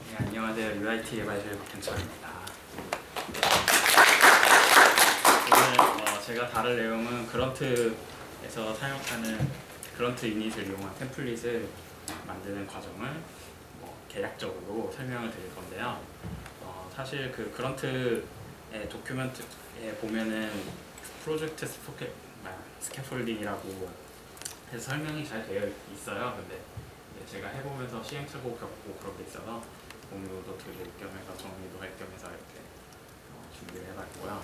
네, 안녕하세요. UIT 개발실 박현철입니다. 오늘 제가 다룰 내용은 그런트에서 사용하는 그런트 이닛을 이용한 템플릿을 만드는 과정을 개략적으로 설명을 드릴 건데요. 사실 그 그런트의 도큐멘트에 보면은 프로젝트 스캐폴딩이라고 해서 설명이 잘 되어 있어요. 근데 제가 해보면서 시행착오 겪고 그런 게 있어서 공유도 드릴 겸해서 정리도 할 겸해서 이렇게 준비를 해봤고요.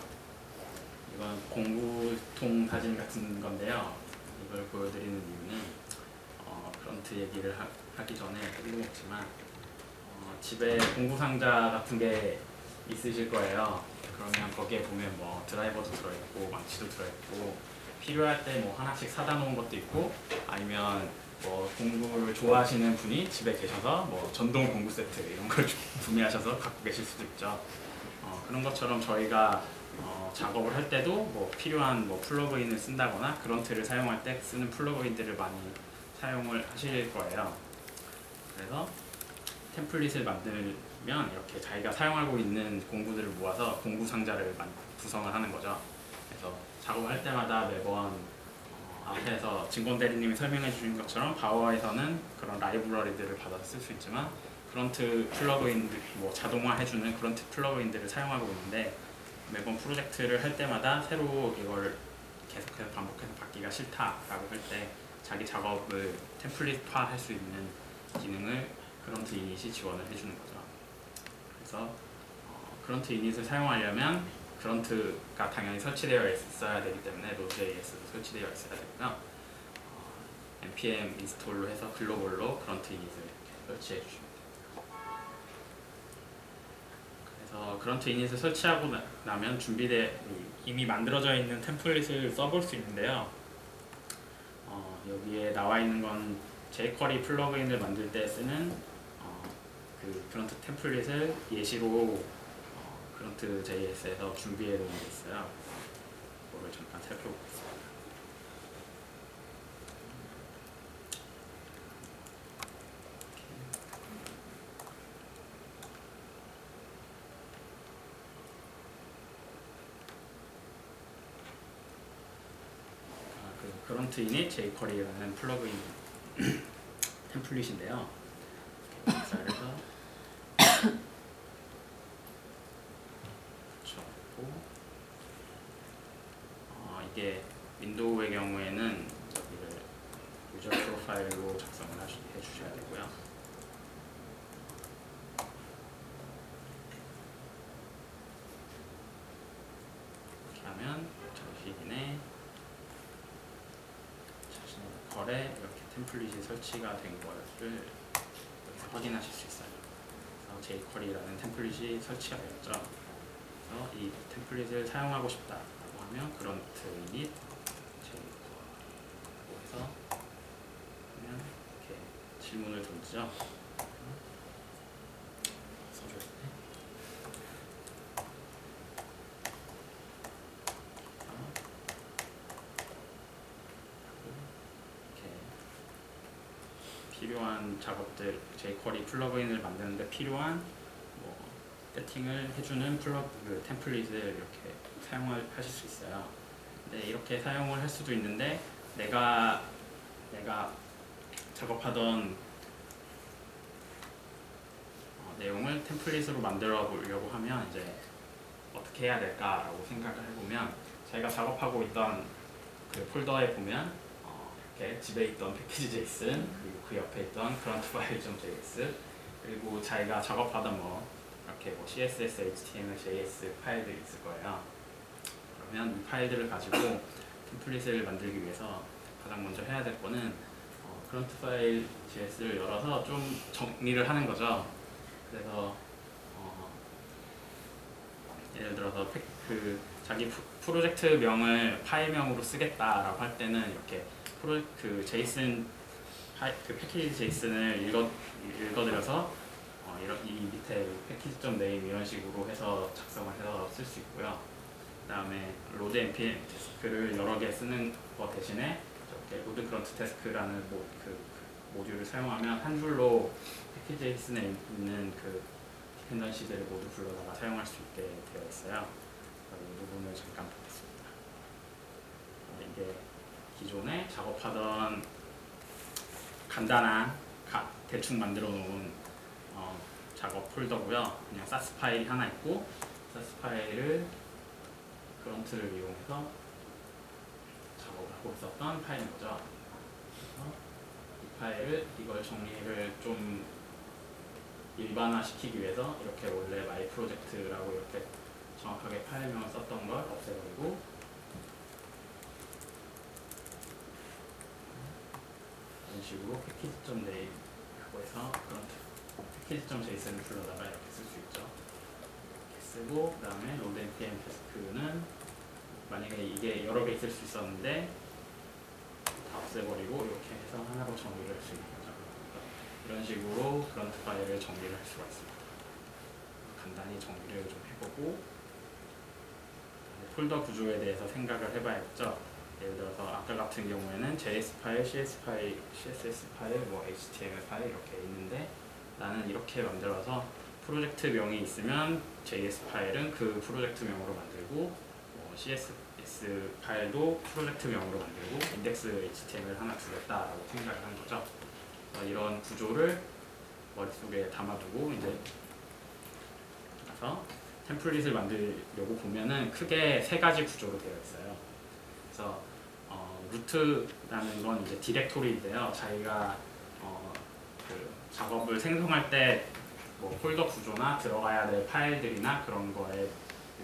이건 공구통 사진 같은 건데요. 이걸 보여드리는 이유는 그런트 얘기를 하기 전에 뜬금없지만 집에 공구 상자 같은 게 있으실 거예요. 그러면 거기에 보면 뭐 드라이버도 들어있고 망치도 들어있고 필요할 때 뭐 하나씩 사다 놓은 것도 있고 아니면 뭐 공구를 좋아하시는 분이 집에 계셔서 뭐 전동 공구 세트 이런 걸 구매하셔서 갖고 계실 수도 있죠. 그런 것처럼 저희가 작업을 할 때도 뭐 필요한 뭐 플러그인을 쓴다거나 그런트를 사용할 때 쓰는 플러그인들을 많이 사용을 하실 거예요. 그래서 템플릿을 만들면 이렇게 자기가 사용하고 있는 공구들을 모아서 공구 상자를 구성을 하는 거죠. 그래서 작업할 때마다 매번 앞에서 증권 대리님이 설명해 주신 것처럼 바워에서는 그런 라이브러리들을 받아서 쓸 수 있지만 그런트 플러그인들, 뭐 자동화해주는 그런트 플러그인들을 사용하고 있는데 매번 프로젝트를 할 때마다 새로 이걸 계속해서 반복해서 받기가 싫다라고 할 때 자기 작업을 템플릿화 할 수 있는 기능을 그런트 이닛이 지원을 해주는 거죠. 그래서 그런트 이닛을 사용하려면 그런트가 당연히 설치되어 있어야 되기 때문에 Node.js도 설치되어 있어야 되고요. npm 인스톨로 해서 글로벌로 그런트 이닛을 설치해 주시면 됩니다. 그래서 그런트 이닛을 설치하고 나면 이미 만들어져 있는 템플릿을 써볼 수 있는데요. 여기에 나와 있는 건 jQuery 플러그인을 만들 때 쓰는 그 그런트 템플릿을 예시로 그런트 JS에서 준비해 놓은 게 있어요. 그거를 잠깐 살펴보겠습니다. 그 그런트 init jQuery라는 플러그인 템플릿인데요. 그래서 이게 윈도우의 경우에는 여기를 유저 프로파일로 작성을 해주셔야 되고요. 이렇게 하면 잠시 내에 자신의 거래 이렇게 템플릿이 설치가 된 것을 여기서 확인하실 수 있어요. 그래서 jQuery라는 템플릿이 설치가 되었죠. 그래서 이 템플릿을 사용하고 싶다라고 하면 그런트 init 해서 그러면 이렇게 질문을 던지죠. 써줘야겠네. 이렇게 필요한 작업들, jQuery 플러그인을 만드는데 필요한 세팅을 해주는 템플릿을 이렇게 사용하실 수 있어요. 근데 이렇게 사용을 할 수도 있는데 내가 작업하던 내용을 템플릿으로 만들어 보려고 하면 이제 어떻게 해야 될까라고 생각을 해보면 자기가 작업하고 있던 그 폴더에 보면 이렇게 집에 있던 패키지 JSON 그리고 그 옆에 있던 그런트 파일.js 그리고 자기가 작업하던 이렇게 CSS, HTML, JS 파일들이 있을 거예요. 그러면 이 파일들을 가지고 템플릿을 만들기 위해서 가장 먼저 해야 될 거는 그런트 파일 JS를 열어서 좀 정리를 하는 거죠. 그래서 예를 들어서 자기 프로젝트 명을 파일명으로 쓰겠다라고 할 때는 이렇게 JSON 그 패키지 JSON을 읽어드려서 이 밑에 패키지.name 이런 식으로 해서 작성을 해서 쓸 수 있고요. 그 다음에 로드 npm 데스크를 여러 개 쓰는 것 대신에 이렇게 로드 그런트 데스크라는 그 모듈을 사용하면 한 줄로 패키지.json에 있는 그 디펜던시들을 모두 불러다가 사용할 수 있게 되어 있어요. 이 부분을 잠깐 보겠습니다. 이게 기존에 작업하던 간단한 대충 만들어 놓은 작업 폴더고요. 그냥 사스 파일이 하나 있고, 사스 파일을 그런트를 이용해서 작업을 하고 있었던 파일인 거죠. 그래서 이 파일을 이걸 정리를 좀 일반화시키기 위해서 이렇게 원래 마이 프로젝트라고 이렇게 정확하게 파일명을 썼던 걸 없애버리고 이런 식으로 패키지.j라고 해서 그런 패키지.json을 불러다가 이렇게 쓸 수 있죠. 이렇게 쓰고 그 다음에 node npm task는 만약에 이게 여러 개 있을 수 있었는데 다 없애버리고 이렇게 해서 하나로 정리를 할 수 있는 거죠. 이런 식으로 그런트 파일을 정리를 할 수가 있습니다. 간단히 정리를 좀 해보고 폴더 구조에 대해서 생각을 해봐야겠죠. 예를 들어서 아까 같은 경우에는 JS 파일, CS 파일, CSS 파일, 뭐 HTML 파일 이렇게 있는데 나는 이렇게 만들어서 프로젝트 명이 있으면 JS 파일은 그 프로젝트 명으로 만들고 CSS 파일도 프로젝트 명으로 만들고 인덱스 HTML 하나 주겠다라고 생각을 한 거죠. 이런 구조를 머릿속에 담아두고 이제 가서 템플릿을 만들려고 보면은 크게 세 가지 구조로 되어 있어요. 그래서 루트라는 건 이제 디렉토리인데요. 자기가 그 작업을 생성할 때 뭐 폴더 구조나 들어가야 될 파일들이나 그런 거에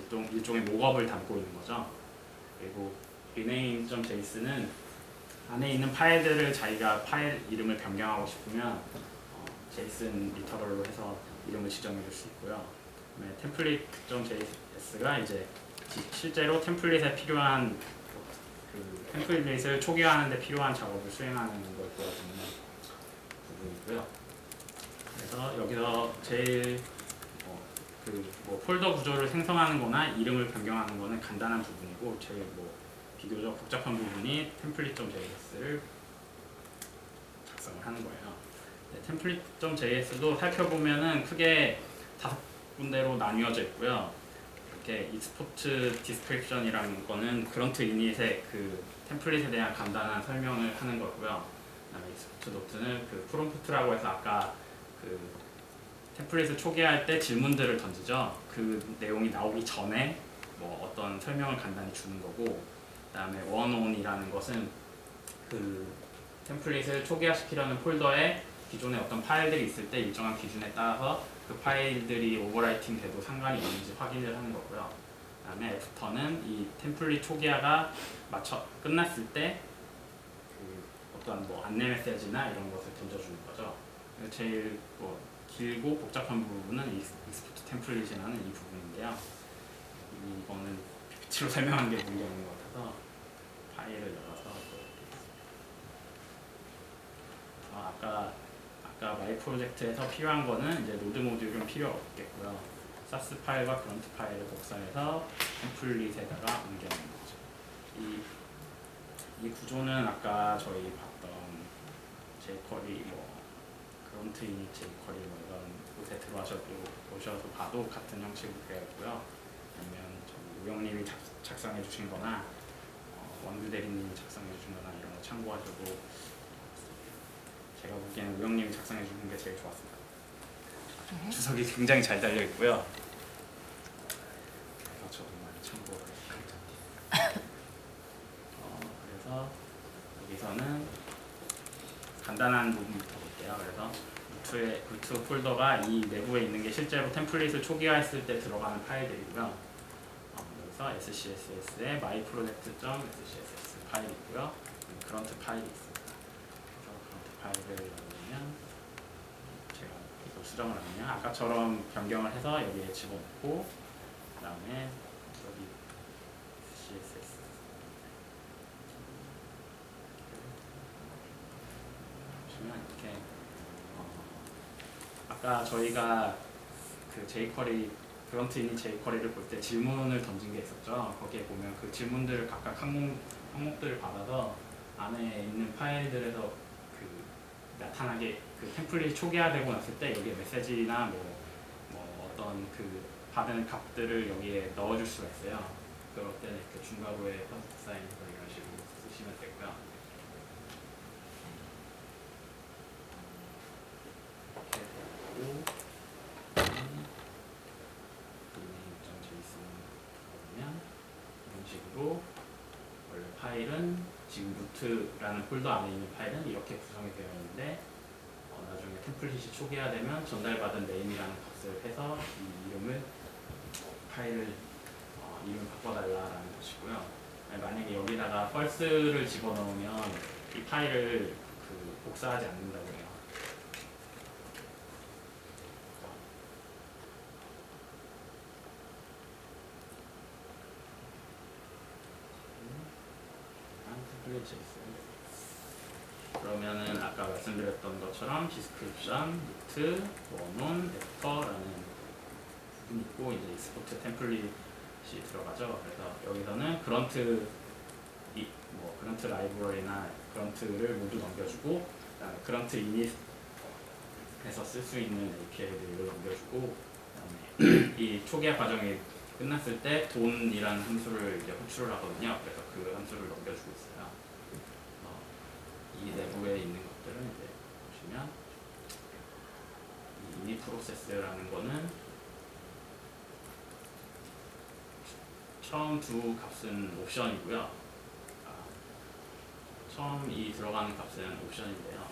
일종의 목업을 담고 있는 거죠. 그리고 rename.js는 안에 있는 파일들을 자기가 파일 이름을 변경하고 싶으면 JSON 리터럴로 해서 이름을 지정해 줄 수 있고요. template.js가 이제 실제로 템플릿에 필요한 그 템플릿을 초기화하는 데 필요한 작업을 수행하는 걸 보여주는 부분이고요. 그래서 여기서 제일 뭐 폴더 구조를 생성하는 거나 이름을 변경하는 거는 간단한 부분이고 제일 뭐 비교적 복잡한 부분이 template.js를 작성을 하는 거예요. 네, template.js도 살펴보면은 크게 5군데로 나뉘어져 있고요. 이렇게 export description이라는 거는 그런트 이닛의 그 템플릿에 대한 간단한 설명을 하는 거고요. 그다음에 export note는 그 프롬프트라고 해서 아까 그 템플릿을 초기화할 때 질문들을 던지죠. 그 내용이 나오기 전에 뭐 어떤 설명을 간단히 주는 거고, 그다음에 원온이라는 것은 그 템플릿을 초기화시키려는 폴더에 기존에 어떤 파일들이 있을 때 일정한 기준에 따라서 그 파일들이 오버라이팅 돼도 상관이 없는지 확인을 하는 거고요. 그다음에 애프터는 이 템플릿 초기화가 끝났을 때 그 어떤 뭐 안내 메시지나 이런 것을 던져주는 거죠. 제일 뭐 길고 복잡한 부분은 익스포트 템플릿이라는 이 부분인데요. 이거는 PPT로 설명하는 게 문제 없는 것 같아서 파일을 열어서 아까 마이 프로젝트에서 필요한 거는 이제 노드 모듈은 필요 없겠고요. 사스 파일과 그런트 파일을 복사해서 템플릿에다가 옮겨놓는 거죠. 이 구조는 아까 저희 봤던 jQuery 그런트 이닛 jQuery 이런 곳에 오셔서 봐도 같은 형식으로 되어 있고요. 아니면 우영님이 작성해 주신 거나 원규 대리님이 작성해 주신 거나 이런 거 참고하셔도 제가 보기에는 우영님이 작성해 주는 게 제일 좋았습니다. 주석이 굉장히 잘 달려 있고요. 그래서 저도 많이 참고를 했습니다. 그래서 여기서는 간단한 부분부터 볼게요. 그래서 루트 폴더가 이 내부에 있는 게 실제로 템플릿을 초기화했을 때 들어가는 파일들이고요. 여기서 SCSS에 myproject.scss 파일이 있고요. 그런트 파일이 있습니다. 그래서 그런트 파일을 열어보면 제가 이거 수정을 하면 아까처럼 변경을 해서 여기에 집어넣고 그 다음에 여기 CSS 보시면 이렇게 아까 저희가 그 jQuery 그런트 이닛 jQuery를 볼 때 질문을 던진 게 있었죠. 거기에 보면 그 질문들을 각각 항목들을 받아서 안에 있는 파일들에서 그 나타나게 그 템플릿이 초기화되고 났을 때 여기에 메시지나 뭐 어떤 그 받은 값들을 여기에 넣어줄 수가 있어요. 그럴 때는 이렇게 중괄호에 퍼스트 사인 이런 식으로 쓰시면 되고요. 이렇게 되고 보면 이런 식으로 원래 파일은 지금 루트라는 폴더 안에 있는 파일은 이렇게 구성이 되어 있는데 나중에 템플릿이 초기화되면 전달받은 네임이라는 값을 해서 이 이름을 파일을 이름 바꿔달라라는 것이고요. 만약에 여기다가 펄스를 집어넣으면 이 파일을 복사하지 않는다고 해요. 템플릿이 있어요. 그러면은 아까 말씀드렸던 것처럼 디스크립션, 루트, 원온, 벡터라는 부분이 있고 이제 익스포트 템플릿이 들어가죠. 그래서 여기서는 그런트 그런트 라이브러리나 그런트를 모두 넘겨주고 그다음에 그런트 이닛에서 쓸 수 있는 API들을 넘겨주고 그다음에 이 초기화 과정이 끝났을 때 돈이라는 함수를 이제 호출을 하거든요. 그래서 그 함수를 넘겨주고 있어요. 이 내부에 있는 것들은 이제 보시면 이 이닛 프로세스라는 거는 처음 두 값은 옵션이고요. 처음 이 들어가는 값은 옵션인데요.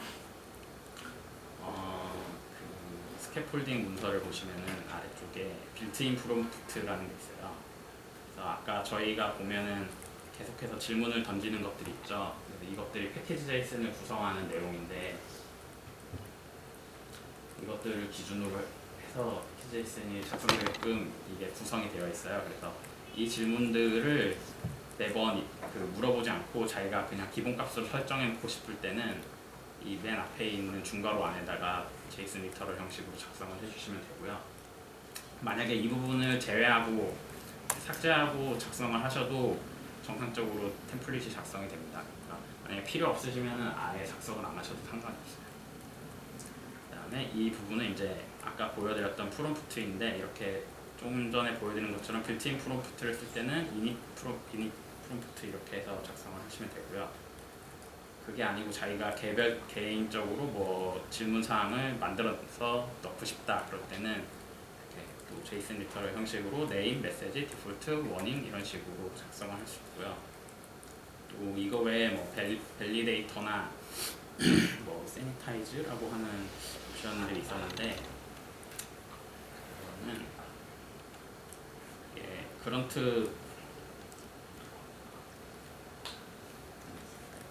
그 스캐폴딩 문서를 보시면은 아래쪽에 빌트인 프롬프트라는 게 있어요. 그래서 아까 저희가 보면은 계속해서 질문을 던지는 것들이 있죠. 그래서 이것들이 패키지 JSON을 구성하는 내용인데 이것들을 기준으로 해서 패키지 JSON이 작성되게끔 이게 구성이 되어 있어요. 그래서 이 질문들을 매번 물어보지 않고 자기가 그냥 기본값으로 설정해놓고 싶을 때는 이 맨 앞에 있는 중괄호 안에다가 JSON 리터럴 형식으로 작성을 해주시면 되고요. 만약에 이 부분을 제외하고 삭제하고 작성을 하셔도 정상적으로 템플릿이 작성이 됩니다. 그러니까 만약에 필요 없으시면 아예 작성을 안 하셔도 상관이 없어요. 그 다음에 이 부분은 이제 아까 보여드렸던 프롬프트인데 이렇게 조금 전에 보여드린 것처럼 빌트인 프롬프트를 쓸 때는 이닛 프롬프트 이렇게 해서 작성을 하시면 되고요. 그게 아니고 자기가 개인적으로 뭐 질문 사항을 만들어서 넣고 싶다 그럴 때는 이렇게 또 JSON 리터럴 형식으로 네임, 메시지, 디폴트, 워닝 이런 식으로 작성을 할 수 있고요. 또 이거 외에 뭐 밸리데이터나 뭐 세니타이즈라고 하는 옵션들이 있었는데 그거는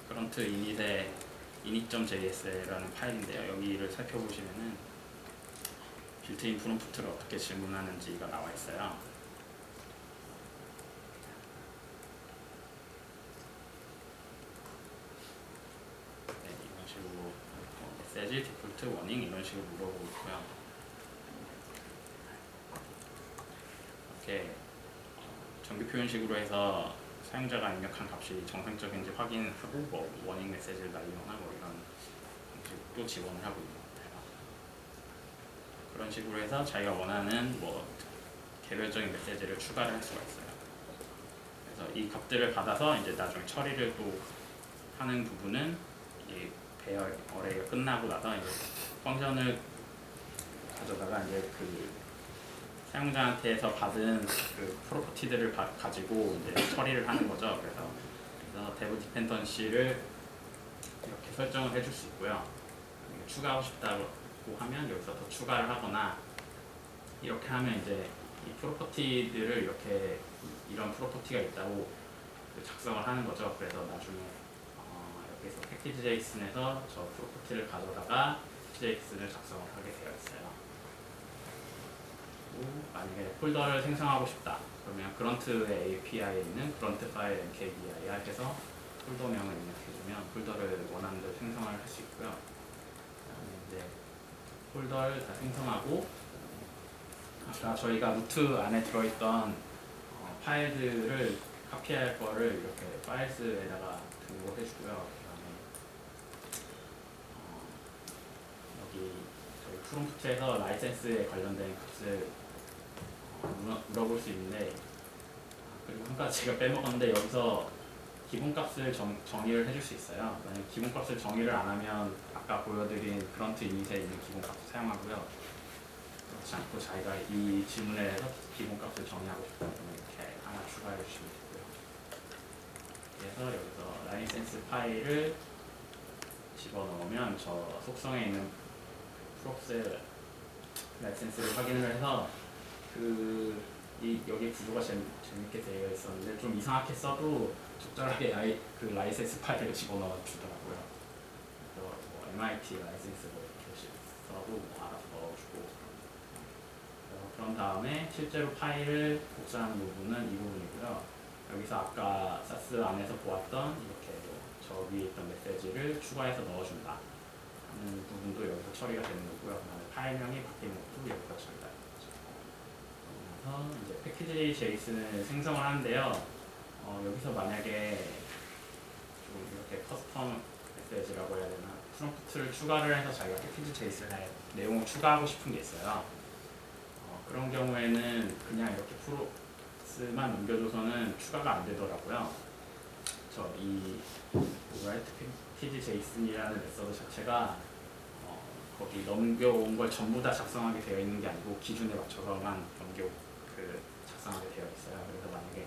그런트 이닛의 init.js라는 파일인데요. 여기를 살펴보시면은 빌트인 프롬프트를 어떻게 질문하는지가 나와 있어요. 네, 이런 식으로 메시지, 디폴트, 워닝 이런 식으로 물어보고 있고요. 이렇게 정규 표현식으로 해서 사용자가 입력한 값이 정상적인지 확인하고 뭐 워닝 메시지를 날리거나 뭐 이런 방식도 지원을 하고 있는 것 같아요. 그런 식으로 해서 자기가 원하는 뭐 개별적인 메시지를 추가를 할 수가 있어요. 그래서 이 값들을 받아서 이제 나중에 처리를 또 하는 부분은 이 배열 어레이가 끝나고 나서 이제 펑션을 가져다가 이제 그 사용자한테서 받은 그 프로퍼티들을 가지고 이제 처리를 하는 거죠. 그래서 데브 디펜던시를 이렇게 설정을 해줄 수 있고요. 추가하고 싶다고 하면 여기서 더 추가를 하거나 이렇게 하면 이제 이 프로퍼티들을 이렇게 이런 프로퍼티가 있다고 작성을 하는 거죠. 그래서 나중에 여기서 패키지 JSON에서 저 프로퍼티를 가져다가 패키지 JSON을 작성을 하게 되어 있어요. 만약에 폴더를 생성하고 싶다 그러면 그런트의 API에 있는 그런트 파일 mkdir 해서 폴더명을 입력해주면 폴더를 원하는 대로 생성을 할 수 있고요. 그다음에 이제 폴더를 다 생성하고 아까 저희가 루트 안에 들어있던 파일들을 카피할 거를 이렇게 파일스에다가 등록을 해주고요. 그다음에 프롬프트에서 라이센스에 관련된 값을 물어볼 수 있는데, 그리고 한 가지 제가 빼먹었는데 여기서 기본값을 정의를 해줄 수 있어요. 만약 기본값을 정의를 안 하면 아까 보여드린 그런트 이닛에 있는 기본값을 사용하고요. 그렇지 않고 자기가 이 질문에 대해서 기본값을 정의하고 싶다면 이렇게 하나 추가해 주시면 되고요. 그래서 여기서 라이센스 파일을 집어넣으면 저 속성에 있는 프롭스 라이센스를 확인을 해서 여기 구조가 재밌게 되어 있었는데 좀 이상하게 써도 적절하게 라이센스 파일을 집어넣어 주더라고요. 그래서 뭐 MIT 라이센스 뭐 이렇게 써도 알아서 넣어주고, 그런 다음에 실제로 파일을 복사하는 부분은 이 부분이고요. 여기서 아까 사스 안에서 보았던 이렇게 저 위에 있던 메시지를 추가해서 넣어준다 하는 부분도 여기서 처리가 되는 거고요. 파일명이 바뀌는 것도 여기서 처리가 됩니다. 그래서 이제 패키지 JSON을 생성을 하는데요. 여기서 만약에 좀 이렇게 커스텀 메시지라고 해야 되나, 프롬프트를 추가를 해서 자기가 패키지 JSON에 내용을 추가하고 싶은 게 있어요. 그런 경우에는 그냥 이렇게 프로스만 넘겨줘서는 추가가 안 되더라고요. 이 write 패키지 JSON이라는 메서드 자체가 거기 넘겨온 걸 전부 다 작성하게 되어 있는 게 아니고 기준에 맞춰서만 작성하게 되어 있어요. 그래서 만약에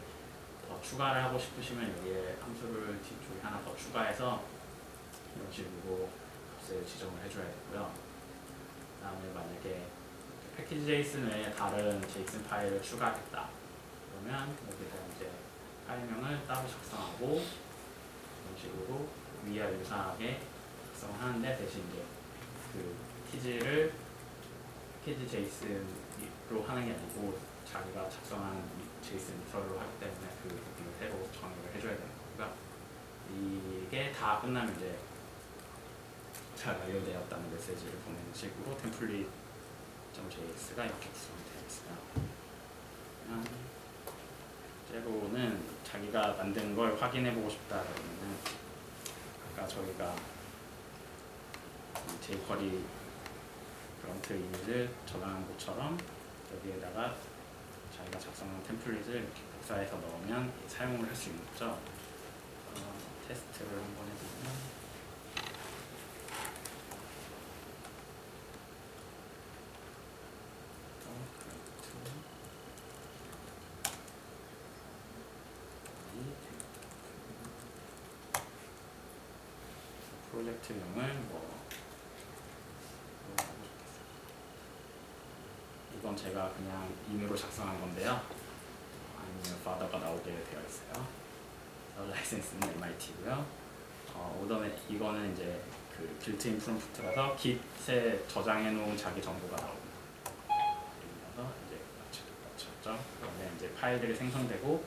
더 추가를 하고 싶으시면 여기에 함수를 뒤쪽에 하나 더 추가해서 이런 식으로 값을 지정을 해줘야 되고요. 그 다음에 만약에 패키지 JSON 외에 다른 JSON 파일을 추가하겠다 그러면 여기다 이제 파일명을 따로 작성하고 이런 식으로 위와 유사하게 작성하는데, 대신 이제 그 키즈를 패키지 JSON으로 하는 게 아니고 자기가 작성한 JSON 미터로 하기 때문에 그 부분을 새로 정의를 해줘야 되는 거고요. 이게 다 끝나면 이제 잘 완료되었다는 메시지를 보내는 식으로 template.js가 이렇게 구성이 되어 있어요. 때로는 자기가 만든 걸 확인해 보고 싶다 그러면은 아까 저희가 jQuery 프론트 이미지를 저장한 것처럼 여기에다가 자기가 작성한 템플릿을 이렇게 복사해서 넣으면 사용을 할 수 있는 거죠. 테스트를 한번 해보면 프로젝트명을 이건 제가 그냥 임의로 작성한 건데요. 아니면 father가 나오게 되어 있어요. 라이센스는 MIT고요. 이거는 이제 그 빌트인 프롬프트라서 Git에 저장해 놓은 자기 정보가 나옵니다. 그래서 이제 맞췄죠. 그러면 이제 파일들이 생성되고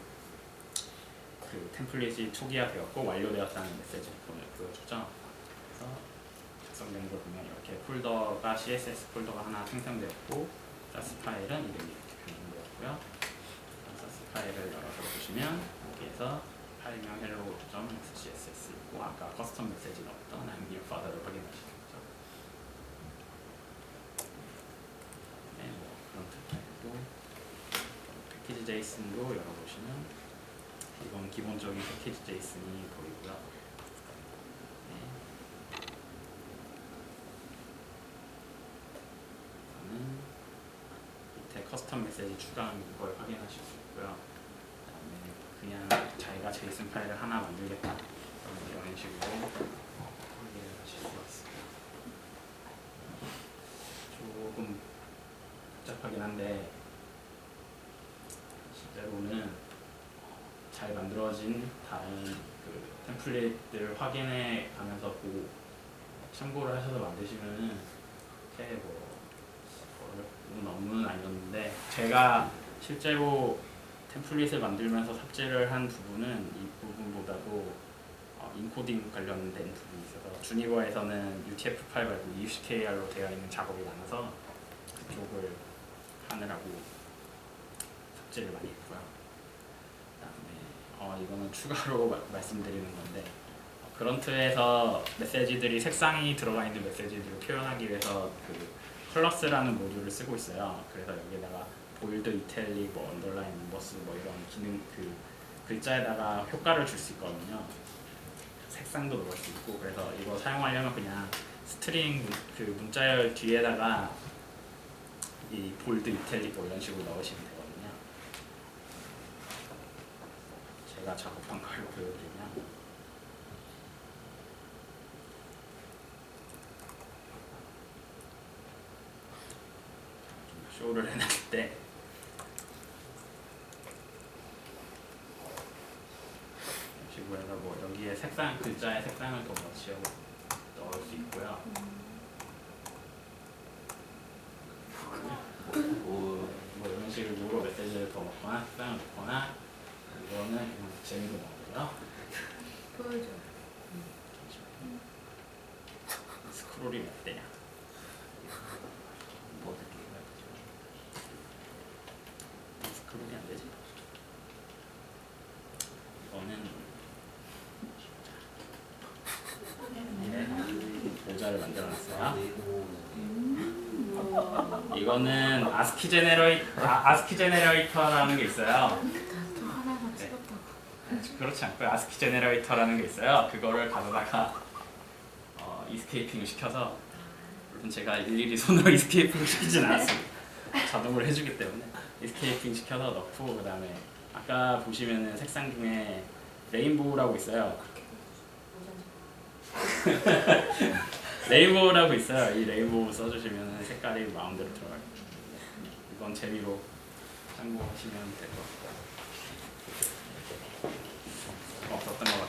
그 템플릿이 초기화되었고 완료되었다는 메시지를 보여주죠. 그래서 작성된 걸 보면 이렇게 폴더가 CSS 폴더가 하나 생성되었고 사스 파일은 이름이 이렇게 변경되었고요. 사스 파일을 열어서 보시면 여기에서 파일명 hello.css 있고 아까 커스텀 메시지 넣었던 I'm your father를 확인하실 수 있죠. 네, 그런 타입이고 패키지 JSON도 열어보시면 이건 기본적인 패키지 JSON이 보이고요. 밑에 커스텀 메시지 추가한 걸 확인하실 수 있고요. 그다음에 그냥 자기가 JSON 파일을 하나 만들겠다 이런 식으로 확인을 하실 수가 있습니다. 조금 복잡하긴 한데 실제로는 잘 만들어진 다른 그 템플릿들을 확인해 가면서 보고 참고를 하셔서 만드시면은 그렇게 어려운 업무는 아니었는데, 제가 실제로 템플릿을 만들면서 삭제를 한 부분은 이 부분보다도 인코딩 관련된 부분이 있어서 주니버에서는 UTF-8 말고 EXKR로 되어 있는 작업이 많아서 그쪽을 하느라고 삭제를 많이 했고요. 그다음에 이거는 추가로 말씀드리는 건데 그런트에서 메시지들이 색상이 들어가 있는 메시지들을 표현하기 위해서 그 플러스라는 모듈을 쓰고 있어요. 그래서 여기다가 볼드, 이탈릭, 뭐 언더라인, 인버스 뭐 이런 기능 그 글자에다가 효과를 줄 수 있거든요. 색상도 넣을 수 있고. 그래서 이거 사용하려면 그냥 스트링 그 문자열 뒤에다가 이 볼드, 이탈릭 뭐 이런 식으로 넣으시면 되거든요. 제가 작업한 걸 보여드리면 쇼를 해놨을 때 식으로 해서 뭐 여기에 색상 글자의 색상을 더 넣을 수 있고요. 뭐 이런 식으로 메시지를 더 넣거나 색상을 넣거나 이거는 그냥 재미로 넣고요. 보여줘. 스크롤이 몇 대냐? 뭐 어떻게 해야 되지? 스크롤이 안 되지? 이거는 모자를 만들어놨어요. 이거는 아스키 제네레이터라는 게 있어요. 또 하나만 네. 찍었다고. 그렇지 않고요. 아스키 제네레이터라는 게 있어요. 그거를 가져다가 이스케이핑을 시켜서, 물론 제가 일일이 손으로 이스케이핑을 시키진 않았습니다. 자동으로 해주기 때문에 이스케이핑 시켜서 넣고, 그 다음에 아까 보시면은 색상 중에 레인보우라고 있어요. 레인보우라고 있어요. 이 레인보우 써주시면 색깔이 마음대로 들어가요. 이건 재미로 참고하시면 될 것 같아요. 없었던 것